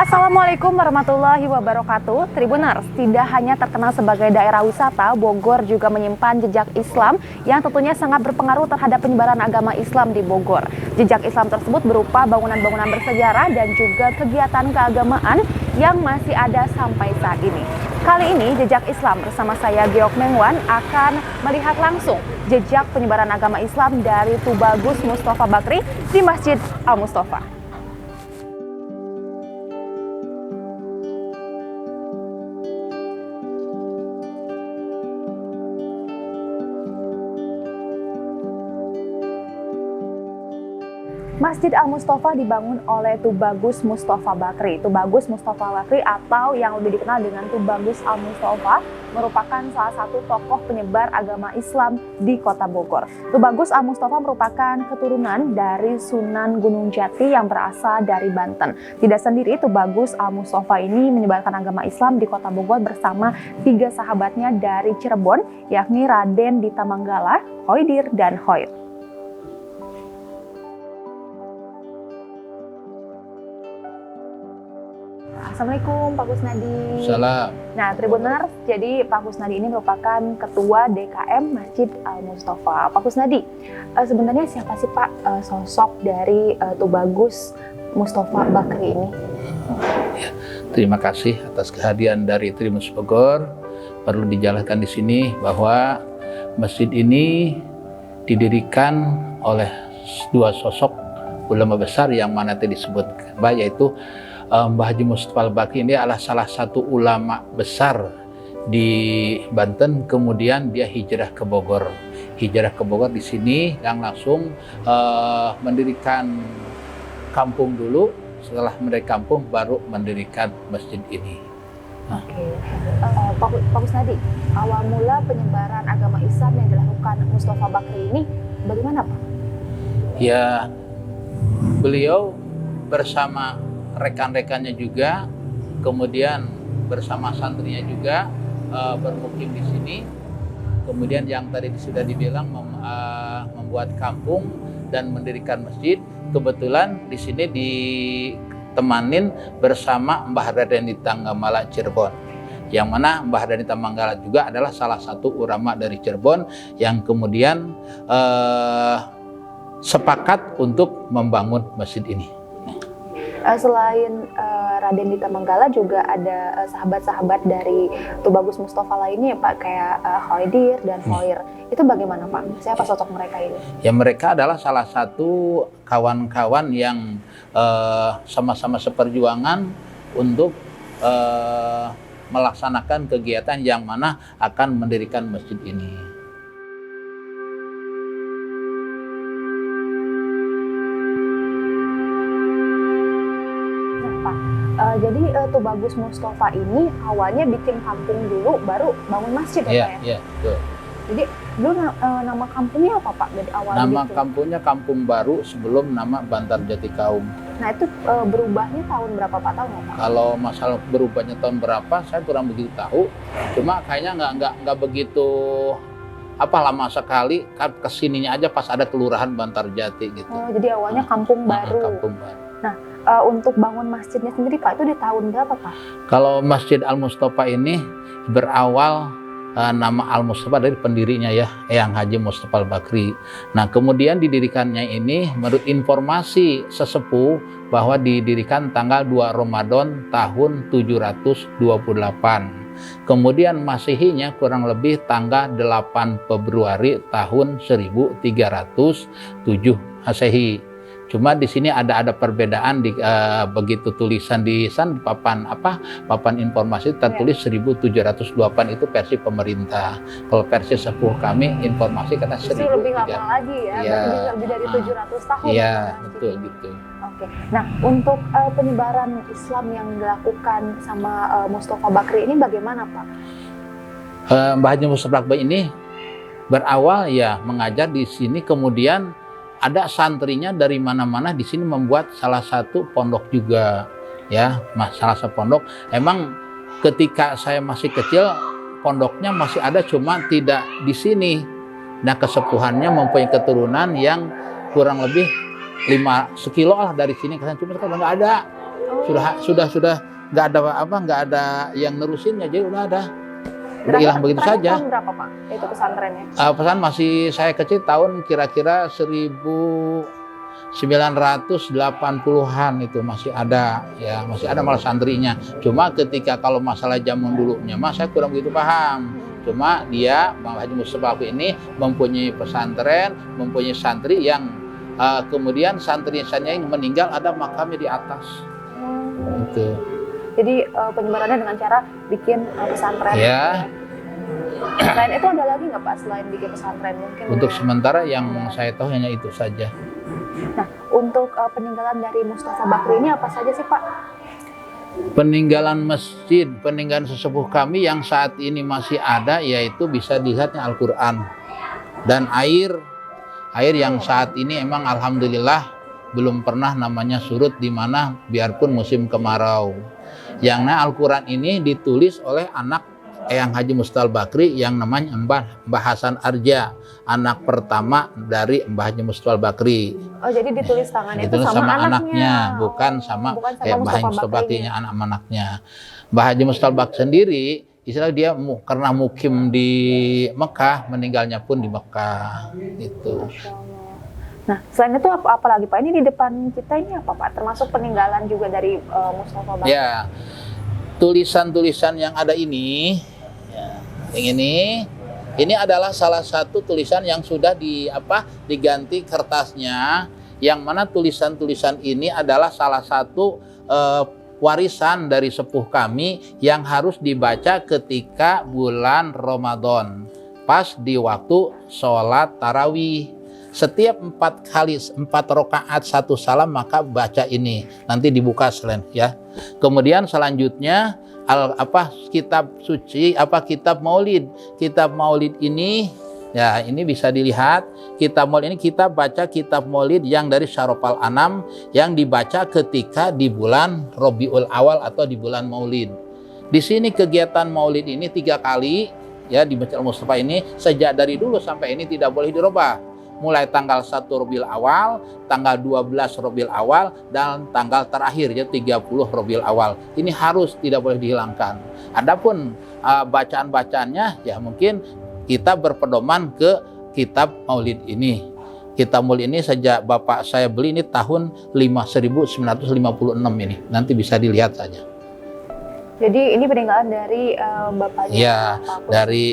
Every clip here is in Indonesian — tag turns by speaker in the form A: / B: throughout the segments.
A: Assalamualaikum warahmatullahi wabarakatuh. Tribuners, tidak hanya terkenal sebagai daerah wisata, Bogor juga menyimpan jejak Islam yang tentunya sangat berpengaruh terhadap penyebaran agama Islam di Bogor. Jejak Islam tersebut berupa bangunan-bangunan bersejarah dan juga kegiatan keagamaan yang masih ada sampai saat ini. Kali ini, Jejak Islam bersama saya Geok Mengwan akan melihat langsung jejak penyebaran agama Islam dari Tubagus Mustafa Bakri di Masjid Al-Mustafa. Masjid Al-Mustafa dibangun oleh Tubagus Mustafa Bakri. Tubagus Mustafa Bakri atau yang lebih dikenal dengan Tubagus Al-Mustafa merupakan salah satu tokoh penyebar agama Islam di kota Bogor. Tubagus Al-Mustafa merupakan keturunan dari Sunan Gunung Jati yang berasal dari Banten. Tidak sendiri, Tubagus Al-Mustafa ini menyebarkan agama Islam di kota Bogor bersama 3 sahabatnya dari Cirebon, yakni Raden Dita Manggala, Khoidir, dan Khoir. Assalamualaikum Pak Kusnadi.
B: Salam.
A: Nah, Tribuners, jadi Pak Kusnadi ini merupakan Ketua DKM Masjid Al-Mustafa. Pak Kusnadi, sebenarnya siapa sih Pak sosok dari Tubagus Mustafa Bakri ini?
B: Ya, terima kasih atas kehadiran dari Tribuners Bogor. Perlu dijelaskan di sini bahwa masjid ini didirikan oleh 2 sosok ulama besar yang mana tadi disebut, yaitu Mbah Haji Mustafa Al-Bakri ini adalah salah satu ulama besar di Banten, kemudian dia hijrah ke Bogor. Hijrah ke Bogor di sini yang langsung mendirikan kampung dulu, setelah mendirikan kampung baru mendirikan masjid ini.
A: Oke. Pak Kusnadi, awal mula penyebaran agama Islam yang dilakukan Mustafa Bakri ini bagaimana Pak?
B: Ya, beliau bersama rekan-rekannya juga, kemudian bersama santrinya juga bermukim di sini. Kemudian yang tadi sudah dibilang membuat kampung dan mendirikan masjid. Kebetulan di sini ditemanin bersama Mbah Raden Dita Manggala Cirebon. Yang mana Mbah Raden Dita Manggala juga adalah salah satu ulama dari Cirebon yang kemudian sepakat untuk membangun masjid ini.
A: Selain Raden Dita Manggala juga ada sahabat-sahabat dari Tubagus Mustafa lainnya ya Pak, kayak Khoidir dan Khoir. Itu bagaimana Pak? Siapa sosok mereka ini?
B: Ya, mereka adalah salah satu kawan-kawan yang sama-sama seperjuangan untuk melaksanakan kegiatan yang mana akan mendirikan masjid ini.
A: Jadi Tubagus Mustafa ini awalnya bikin kampung dulu, baru bangun masjid ya Pak ya? Iya, betul. Jadi dulu nama kampungnya apa Pak dari awal?
B: Nama kampungnya Kampung Baru sebelum nama Bantar Jati Kaum.
A: Nah itu berubahnya tahun berapa Pak, tahu nggak Pak?
B: Kalau masalah berubahnya tahun berapa saya kurang begitu tahu. Cuma kayaknya nggak begitu lama sekali, kesininya aja pas ada kelurahan Bantar Jati gitu.
A: Jadi awalnya Kampung Baru.
B: Kampung Baru.
A: Nah, untuk bangun masjidnya sendiri Pak, itu di tahun berapa Pak?
B: Kalau Masjid Al-Mustafa ini berawal nama Al-Mustafa dari pendirinya ya, Eyang Haji Mustafa Al-Bakri. Nah, kemudian didirikannya ini menurut informasi sesepuh bahwa didirikan tanggal 2 Ramadan tahun 728. Kemudian Masehinya kurang lebih tanggal 8 Februari tahun 1307 Masehi. Cuma di sini ada perbedaan di begitu tulisan di papan informasi tertulis 1728 itu versi pemerintah. Kalau versi sepuh kami informasi kata 1000.
A: Itu lebih lama lagi ya,
B: ya.
A: lebih dari 700 tahun.
B: Iya, betul gitu.
A: Oke. Nah, untuk penyebaran Islam yang dilakukan sama Mustafa Bakri ini bagaimana Pak?
B: Mbah Haji Mustafa Bakri ini berawal ya mengajar di sini, kemudian ada santrinya dari mana-mana di sini membuat salah satu pondok juga ya, salah satu pondok. Emang ketika saya masih kecil pondoknya masih ada, cuma tidak di sini. Nah, kesepuhannya mempunyai keturunan yang kurang lebih 5 sekilo lah dari sini, cuma sekarang nggak ada. Sudah nggak ada nggak ada yang nerusinnya, jadi udah
A: Berapa,
B: hilang begitu
A: terakhir
B: saja.
A: tahun berapa Pak itu pesantrennya?
B: Pesan masih saya kecil tahun kira-kira 1980-an itu masih ada ya, masih ada malah santrinya. Cuma ketika kalau masalah zaman dulunya mas saya kurang begitu paham. Cuma dia Bang Haji Mustafa ini mempunyai pesantren, mempunyai santri yang kemudian santrinya yang meninggal ada makamnya di atas. Gitu.
A: Jadi penyebarannya dengan cara bikin pesantren.
B: Ya.
A: Selain itu ada lagi nggak Pak selain bikin pesantren mungkin?
B: Untuk sementara yang saya tahu hanya itu saja.
A: Nah, untuk peninggalan dari Mustafa Bakri ini apa saja sih Pak?
B: Peninggalan masjid, peninggalan sesepuh kami yang saat ini masih ada yaitu bisa dilihatnya Al-Quran dan air yang saat ini emang alhamdulillah belum pernah namanya surut di mana biarpun musim kemarau. Yang Al-Quran ini ditulis oleh anak Eyang Haji Mustafa Bakri yang namanya Mbah Hasan Arja, anak pertama dari Mbah Haji Mustafa Bakri.
A: Oh, jadi ditulis tangan itu
B: sama anaknya, bukan sama Mbah Haji Mustafa Bakri anaknya. Mbah Haji Mustafa Bakri sendiri, istilah dia karena mukim di Mekah, meninggalnya pun di Mekah. Gitu.
A: Nah, selain itu apa lagi Pak? Ini di depan kita ini apa Pak? Termasuk peninggalan juga dari Mustafa Bakri.
B: Ya, tulisan-tulisan yang ada ini, ya, yang ini adalah salah satu tulisan yang sudah diganti kertasnya. Yang mana tulisan-tulisan ini adalah salah satu warisan dari sepuh kami yang harus dibaca ketika bulan Ramadan, pas di waktu sholat tarawih. Setiap 4 rakaat 1 salam maka baca ini, nanti dibuka selain ya. Kemudian selanjutnya kitab suci kitab maulid ini ya, ini bisa dilihat kitab maulid ini, kita baca kitab maulid yang dari Syarofal Anam yang dibaca ketika di bulan Rabiul Awal atau di bulan maulid. Di sini kegiatan maulid ini 3 kali ya di Masjid Al-Mustafa ini, sejak dari dulu sampai ini tidak boleh dirubah. Mulai tanggal 1 Rabiul Awal, tanggal 12 Rabiul Awal, dan tanggal terakhir ya 30 Rabiul Awal. Ini harus tidak boleh dihilangkan. Adapun bacaan-bacaannya ya mungkin kita berpedoman ke kitab maulid ini. Kitab maulid ini sejak bapak saya beli ini tahun 1956 ini. Nanti bisa dilihat saja.
A: Jadi ini peninggalan dari bapaknya.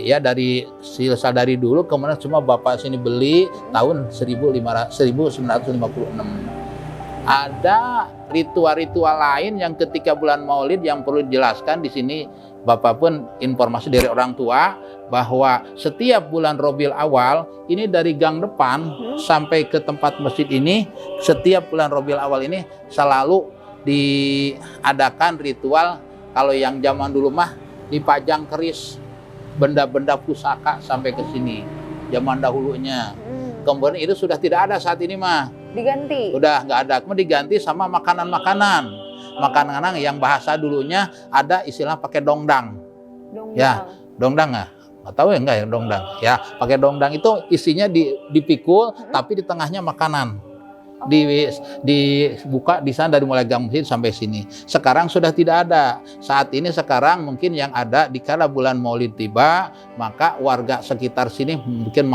B: Ya, dari silsilah dari dulu, kemudian cuma bapak sini beli tahun 1956. Ada ritual-ritual lain yang ketika bulan Maulid yang perlu dijelaskan di sini. Bapak pun informasi dari orang tua bahwa setiap bulan Rabiul Awal ini dari gang depan sampai ke tempat masjid ini, setiap bulan Rabiul Awal ini selalu diadakan ritual. Kalau yang zaman dulu mah dipajang keris benda-benda pusaka sampai ke sini. Zaman dahulunya. Kemudian itu sudah tidak ada saat ini mah.
A: Diganti.
B: Udah nggak ada. Kemudian diganti sama makanan-makanan. Makanan yang bahasa dulunya ada istilah pakai dongdang. Ya, dongdang nggak? Nggak tahu ya nggak ya dongdang. Ya, pakai dongdang itu isinya dipikul tapi di tengahnya makanan. Dibuka di sana dari mulai gang masjid sampai sini. Sekarang sudah tidak ada. Saat ini sekarang mungkin yang ada di kala bulan Maulid tiba, maka warga sekitar sini membuat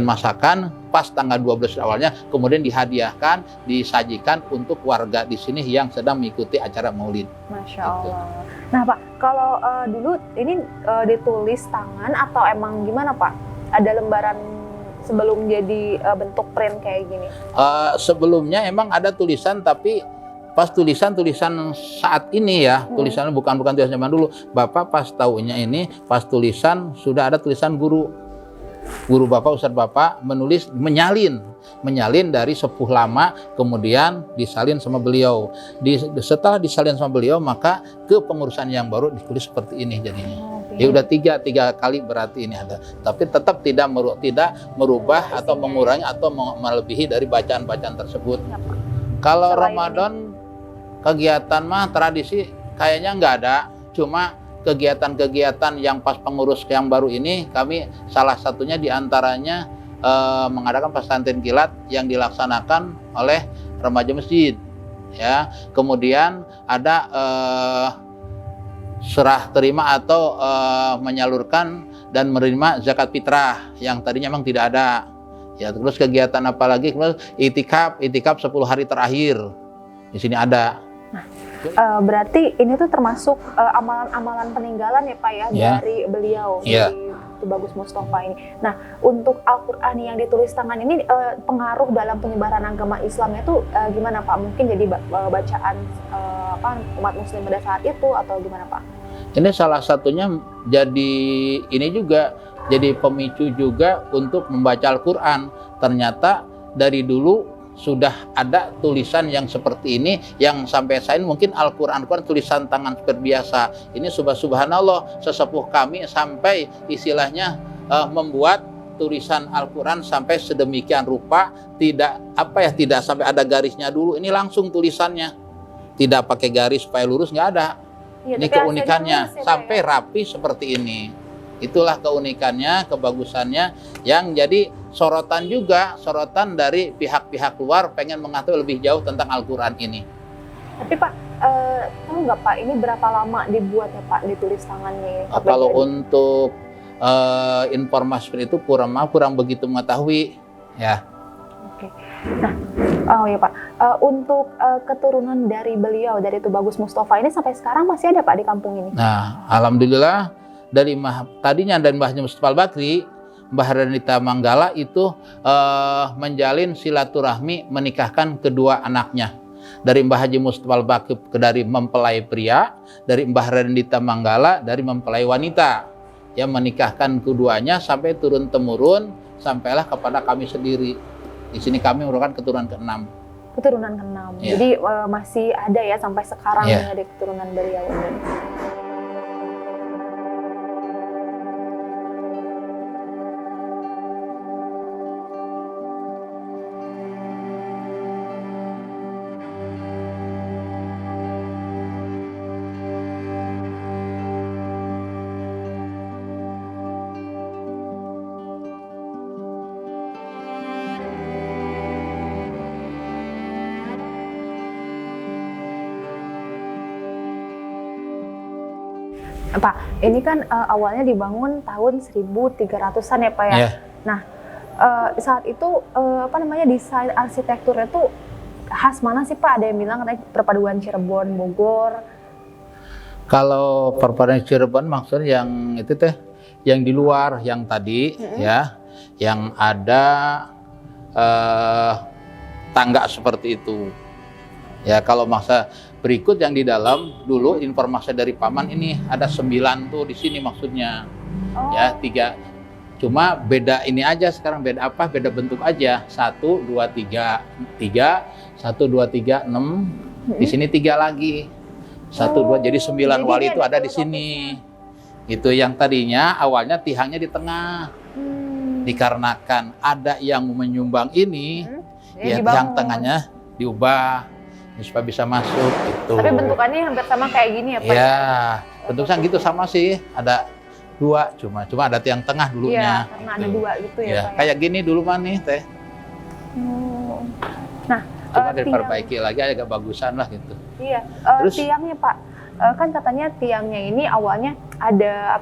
B: masakan pas tanggal 12 awalnya, kemudian dihadiahkan, disajikan untuk warga di sini yang sedang mengikuti acara Maulid.
A: Masya Allah. Nah Pak, kalau dulu ini ditulis tangan atau emang gimana Pak? Ada lembaran sebelum jadi bentuk print kayak gini?
B: Sebelumnya emang ada tulisan, tapi pas tulisan saat ini ya, tulisannya bukan tulisan zaman dulu. Bapak pas tahunya ini, pas tulisan sudah ada tulisan guru bapak, ustadz bapak menyalin dari sepuh lama, kemudian disalin sama beliau. Setelah disalin sama beliau, maka ke pengurusan yang baru ditulis seperti ini jadinya. Ya udah tiga kali berarti ini ada, tapi tetap tidak merubah atau mengurangi atau melebihi dari bacaan-bacaan tersebut. Kalau Ramadan kegiatan mah tradisi kayaknya nggak ada, cuma kegiatan-kegiatan yang pas pengurus yang baru ini kami salah satunya diantaranya mengadakan pesantren kilat yang dilaksanakan oleh remaja masjid. ya. Kemudian ada serah terima atau menyalurkan dan menerima zakat fitrah yang tadinya memang tidak ada. Ya, terus kegiatan apa lagi? Itikaf 10 hari terakhir. Di sini ada.
A: Berarti ini tuh termasuk amalan-amalan peninggalan ya Pak ya, dari beliau, dari Tubagus Mustafa ini. Nah, untuk Al-Quran yang ditulis tangan ini pengaruh dalam penyebaran agama Islamnya itu gimana Pak? Mungkin jadi bacaan umat muslim pada saat itu atau gimana Pak?
B: Ini salah satunya jadi ini juga jadi pemicu juga untuk membaca Al-Quran. Ternyata dari dulu sudah ada tulisan yang seperti ini yang sampai saat ini mungkin Al-Quran tulisan tangan seperti biasa. Ini subhanallah, sesepuh kami sampai istilahnya membuat tulisan Al-Quran sampai sedemikian rupa, tidak sampai ada garisnya dulu. Ini langsung tulisannya, tidak pakai garis supaya lurus, nggak ada.
A: Ya,
B: ini keunikannya, sampai rapi seperti ini. Itulah keunikannya, kebagusannya yang jadi sorotan dari pihak-pihak luar pengen mengetahui lebih jauh tentang Al-Quran ini.
A: Tapi Pak, tahu nggak Pak, ini berapa lama dibuatnya Pak, ditulis tangannya?
B: Kalau untuk informasi itu kurang begitu mengetahui, ya.
A: Oke. Nah, ya Pak, untuk keturunan dari beliau, dari Tubagus Mustafa ini sampai sekarang masih ada Pak di kampung ini?
B: Nah, alhamdulillah dari tadinya dan Mbah Haji Mustafa Al-Bakri, Mbah Renita Manggala itu menjalin silaturahmi menikahkan kedua anaknya. Dari Mbah Haji Mustafa Al-Bakri dari mempelai pria, dari Mbah Renita Manggala dari mempelai wanita. Yang menikahkan keduanya sampai turun-temurun sampailah kepada kami sendiri. Di sini kami merupakan keturunan ke-6.
A: Keturunan ke-6.
B: Ya.
A: Jadi masih ada ya sampai sekarang
B: Ya.
A: ada keturunan beliau ini. Pak, ini kan awalnya dibangun tahun 1300-an ya Pak ya?
B: Yeah.
A: Nah, saat itu desain arsitekturnya tuh khas mana sih Pak? Ada yang bilang katanya perpaduan Cirebon, Bogor.
B: Kalau perpaduan Cirebon maksudnya yang itu teh, yang di luar, yang tadi ya, yang ada tangga seperti itu. Ya, kalau masa berikut yang di dalam dulu informasi dari paman ini ada 9 tuh di sini maksudnya.
A: Oh.
B: Ya, 3. Cuma beda ini aja sekarang, beda apa? Beda bentuk aja. 1 2 3 3 1 2 3 6. Di sini 3 lagi. 1 2 jadi 9 wali itu ada di sini. Itu yang tadinya awalnya tihangnya di tengah. Dikarenakan ada yang menyumbang ini, ya yang tengahnya diubah supaya bisa masuk gitu.
A: Tapi bentukannya hampir sama kayak gini ya Pak?
B: Ya, bentuknya gitu sama sih. Ada 2, cuma ada tiang tengah dulunya.
A: Iya, karena ada 2 gitu ya Pak ya?
B: Kayak gini dulu mah nih teh.
A: Nah,
B: cuma diperbaiki lagi agak bagusan lah gitu.
A: Iya,
B: Terus,
A: tiangnya Pak, kan katanya tiangnya ini awalnya ada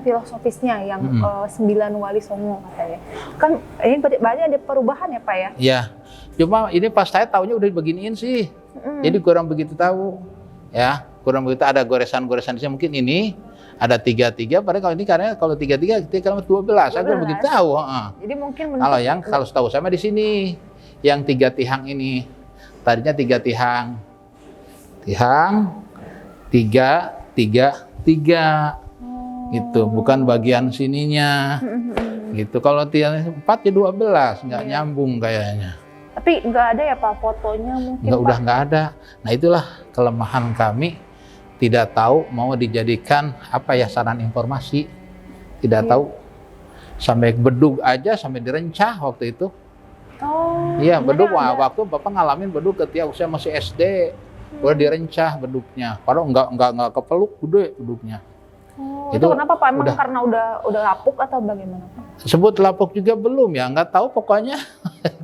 A: filosofisnya yang 9 wali songo katanya. Kan ini banyak ada perubahan ya Pak ya?
B: Iya, cuma ini pas saya tahunya udah beginiin sih. Jadi kurang begitu tahu. Ya, kurang begitu ada goresan-goresan di sini. Mungkin ini ada 3-3, padahal kalau ini karena kalau 3-3 kita 12. Saya kurang begitu tahu.
A: Jadi mungkin
B: kalau setahu saya di sini yang 3 tihang ini. Tadinya 3 tihang. Tihang 3 3 3. Gitu, bukan bagian sininya. Gitu. Kalau tiang 4 ya 12, nggak nyambung kayaknya.
A: Tapi nggak ada ya Pak fotonya mungkin Pak?
B: Udah nggak ada. Nah itulah kelemahan kami, tidak tahu mau dijadikan apa ya saran informasi, tidak tahu. Sampai bedug aja sampai direncah waktu itu.
A: Oh.
B: Iya bedug, waktu Bapak ngalamin bedug ketika usia masih SD, udah direncah bedugnya. Padahal nggak kepeluk gede bedugnya.
A: Oh, itu kenapa Pak? Emang karena udah lapuk atau bagaimana Pak?
B: Sebut lapuk juga belum ya, nggak tahu pokoknya.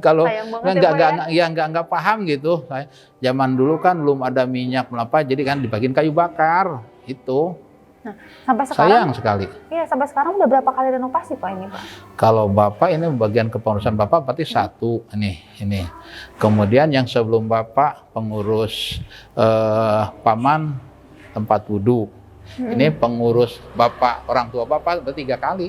B: Kalau nggak paham gitu. Zaman dulu kan belum ada minyak apa, jadi kan dibagiin kayu bakar itu.
A: Nah, sampai sekarang
B: sayang sekali.
A: Iya, sampai sekarang udah berapa kali renovasi Pak ini Pak?
B: Kalau Bapak ini bagian kepengurusan Bapak berarti satu ini. Kemudian yang sebelum Bapak pengurus paman tempat wudhu. Ini pengurus Bapak, orang tua Bapak berarti 3 kali.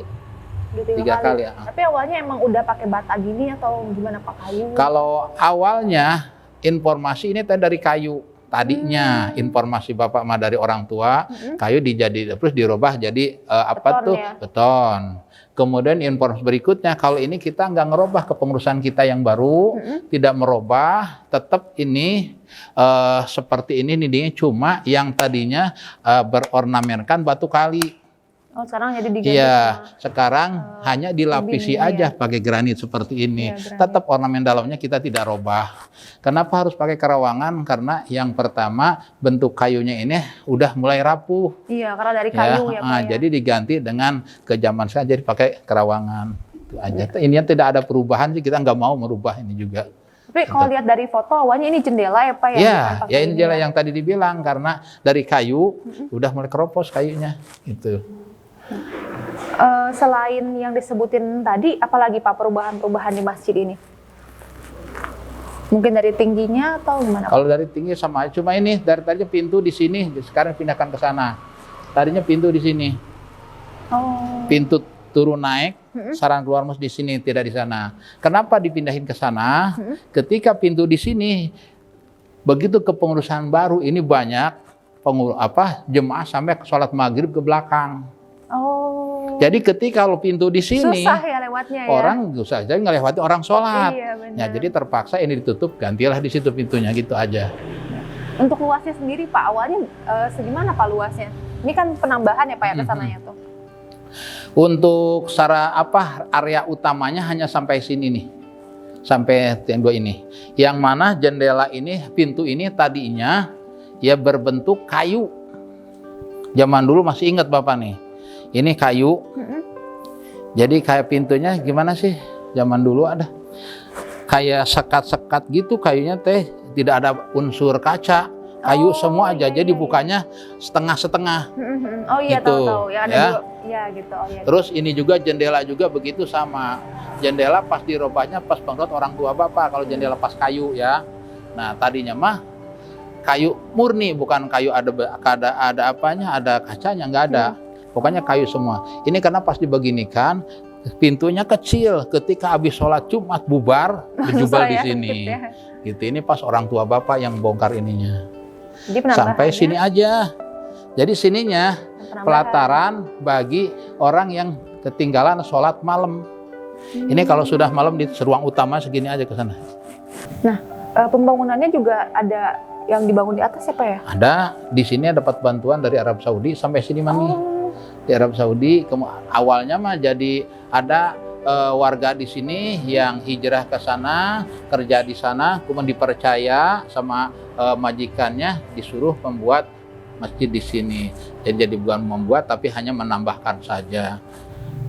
B: Tiga kali ya.
A: Tapi awalnya emang udah pakai bata gini atau gimana Pak, kayu?
B: Kalau awalnya informasi ini dari kayu. Tadinya informasi Bapak mah dari orang tua, kayu terus dirubah jadi beton. Kemudian informasi berikutnya, kalau ini kita nggak ngerubah kepengurusan kita yang baru, tidak merubah, tetap ini seperti ini dindingnya, cuma yang tadinya berornamenkan batu kali.
A: Oh, sekarang jadi diganti.
B: Iya, sekarang hanya dilapisi aja pakai granit seperti ini. Ya, tetap ornamen dalamnya kita tidak robah. Kenapa harus pakai kerawangan? Karena yang pertama bentuk kayunya ini udah mulai rapuh.
A: Iya, karena dari kayu ya Pak.
B: Jadi diganti dengan ke zaman sekarang jadi pakai kerawangan. Itu aja. Ini tidak ada perubahan sih, kita nggak mau merubah ini juga.
A: Tapi kalau lihat dari foto awalnya ini jendela ya Pak
B: ya? Ya ini jendela yang tadi dibilang karena dari kayu udah mulai keropos kayunya itu.
A: Selain yang disebutin tadi, apalagi Pak perubahan-perubahan di masjid ini? Mungkin dari tingginya atau gimana?
B: Kalau dari tinggi sama, cuma ini dari tadinya pintu di sini, sekarang pindahkan ke sana. Tadinya pintu di sini. Oh. Pintu turun naik, sarang keluar di sini, tidak di sana. Kenapa dipindahin ke sana? Ketika pintu di sini, begitu kepengurusan baru ini banyak jemaah sampai sholat maghrib ke belakang. Oh. Jadi ketika kalau pintu di sini
A: susah ya lewatnya ya.
B: Orang susah jadi ngelewati orang sholat.
A: Iya,
B: ya jadi terpaksa ini ditutup, gantilah di situ pintunya gitu aja.
A: Untuk luasnya sendiri Pak, awalnya segimana Pak luasnya? Ini kan penambahan ya Pak ya ke sananya tuh.
B: Untuk secara area utamanya hanya sampai sini nih. Sampai tenda ini. Yang mana jendela ini, pintu ini tadinya ya berbentuk kayu. Zaman dulu masih ingat Bapak nih. Ini kayu, jadi kayak pintunya gimana sih? Zaman dulu ada kayak sekat-sekat gitu kayunya tidak ada unsur kaca, kayu semua aja. Jadi bukanya setengah-setengah.
A: Oh iya gitu. Tahu. Yang ada ya gitu. Oh, iya.
B: Terus ini juga jendela juga begitu sama. Jendela pas dirobahnya pas banget orang tua Bapak. Kalau jendela pas kayu ya. Nah tadinya mah kayu murni, bukan kayu ada apanya, ada kacanya nggak ada. Pokoknya kayu semua. Ini karena pas dibeginikan, pintunya kecil. Ketika habis sholat Jumat bubar, berjubel di sini. Gitu. Ini pas orang tua Bapak yang bongkar ininya. Sampai sini aja. Jadi sininya pelataran bagi orang yang ketinggalan sholat malam. Ini kalau sudah malam di ruang utama segini aja ke sana.
A: Nah, pembangunannya juga ada yang dibangun di atas ya Pak ya?
B: Ada. Di sini dapat bantuan dari Arab Saudi sampai sini mani. Di Arab Saudi awalnya mah jadi ada warga di sini yang hijrah ke sana, kerja di sana, kemudian dipercaya sama majikannya disuruh membuat masjid di sini. Jadi bukan membuat tapi hanya menambahkan saja.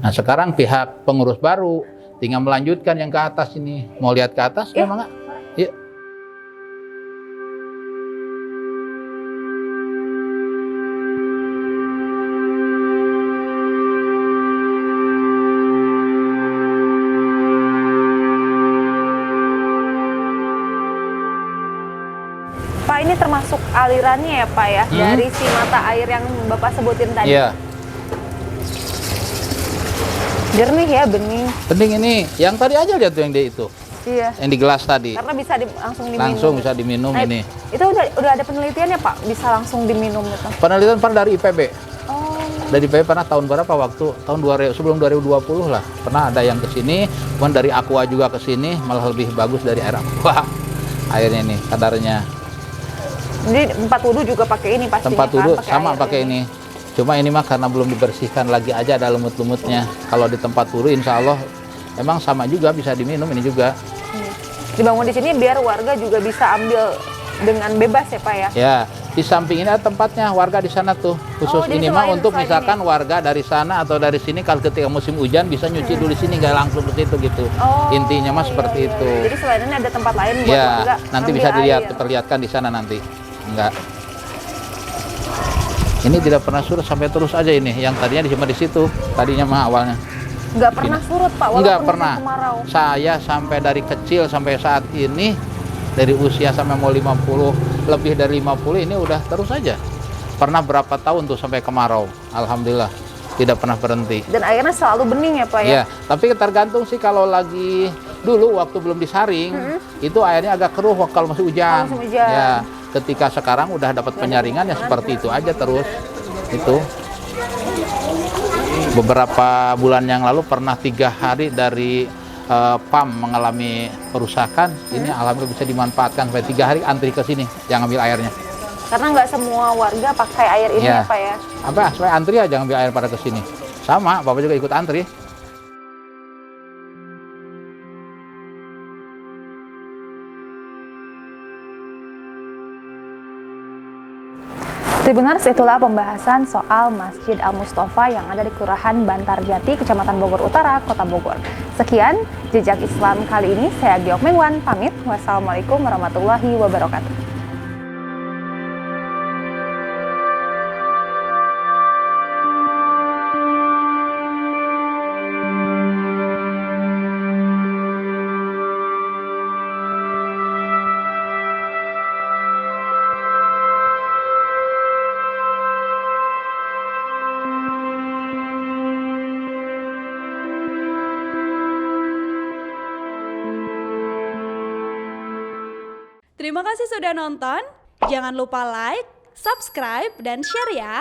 B: Nah sekarang pihak pengurus baru tinggal melanjutkan yang ke atas ini. Mau lihat ke atas memang nggak? Yuk.
A: Pak, ini termasuk alirannya ya Pak ya, dari si mata air yang Bapak sebutin tadi?
B: Iya.
A: Jernih ya, bening.
B: Bening ini, yang tadi aja lihat tuh yang di itu.
A: Iya.
B: Yang di gelas tadi.
A: Karena bisa langsung diminum.
B: Langsung bisa diminum ini.
A: Itu udah ada penelitiannya Pak, bisa langsung diminum gitu?
B: Penelitian pernah dari IPB.
A: Oh.
B: Dari IPB pernah tahun berapa waktu? Tahun sebelum 2020 lah. Pernah ada yang ke sini, kemudian dari Aqua juga ke sini, malah lebih bagus dari air Aqua. Airnya nih, kadarnya.
A: Jadi tempat wudhu juga pakai ini pastinya.
B: Tempat wudhu
A: kan,
B: sama pakai ini. Cuma ini mah karena belum dibersihkan lagi aja ada lumut-lumutnya. Kalau di tempat wudhu insya Allah emang sama juga bisa diminum ini juga.
A: Dibangun di sini biar warga juga bisa ambil dengan bebas ya Pak ya?
B: Ya, di samping ini ada tempatnya warga di sana tuh. Khusus
A: jadi
B: ini
A: itu
B: mah
A: air
B: untuk
A: selain
B: misalkan warga dari sana atau dari sini kalau ketika musim hujan bisa nyuci dulu di sini, nggak langsung ke situ gitu. Intinya mah seperti itu.
A: Jadi selain ini ada tempat lain buat
B: Ya,
A: warga
B: nanti
A: ngambil
B: bisa dilihat,
A: air.
B: diperlihatkan di sana nanti. Enggak. Ini tidak pernah surut sampai terus aja ini. Yang tadinya disimpan di situ, tadinya mah awalnya.
A: Nggak pernah surut Pak, walaupun
B: Enggak
A: musim
B: pernah.
A: kemarau.
B: Saya sampai dari kecil sampai saat ini, dari usia sampai mau 50, lebih dari 50 ini udah terus aja. Pernah berapa tahun tuh sampai kemarau. Alhamdulillah, tidak pernah berhenti.
A: Dan airnya selalu bening ya Pak ya?
B: Ya, tapi tergantung sih kalau lagi dulu waktu belum disaring, itu airnya agak keruh kalau masih hujan.
A: Kalau masih hujan.
B: Ya, ketika sekarang udah dapat penyaringan ya seperti itu aja terus. Itu. Beberapa bulan yang lalu pernah 3 hari dari PAM mengalami kerusakan. Ini alhamdulillah bisa dimanfaatkan sampai 3 hari antri ke sini yang ambil airnya.
A: Karena nggak semua warga pakai air ini ya Pak ya?
B: Apa? Supaya antri aja ngambil air pada ke sini. Sama, Bapak juga ikut antri.
A: Tribuners, itulah pembahasan soal Masjid Al-Mustafa yang ada di Kelurahan Bantarjati, Kecamatan Bogor Utara, Kota Bogor. Sekian Jejak Islam kali ini, saya Giok Mengwan, pamit. Wassalamualaikum warahmatullahi wabarakatuh.
C: Terima kasih sudah nonton. Jangan lupa like, subscribe, dan share ya.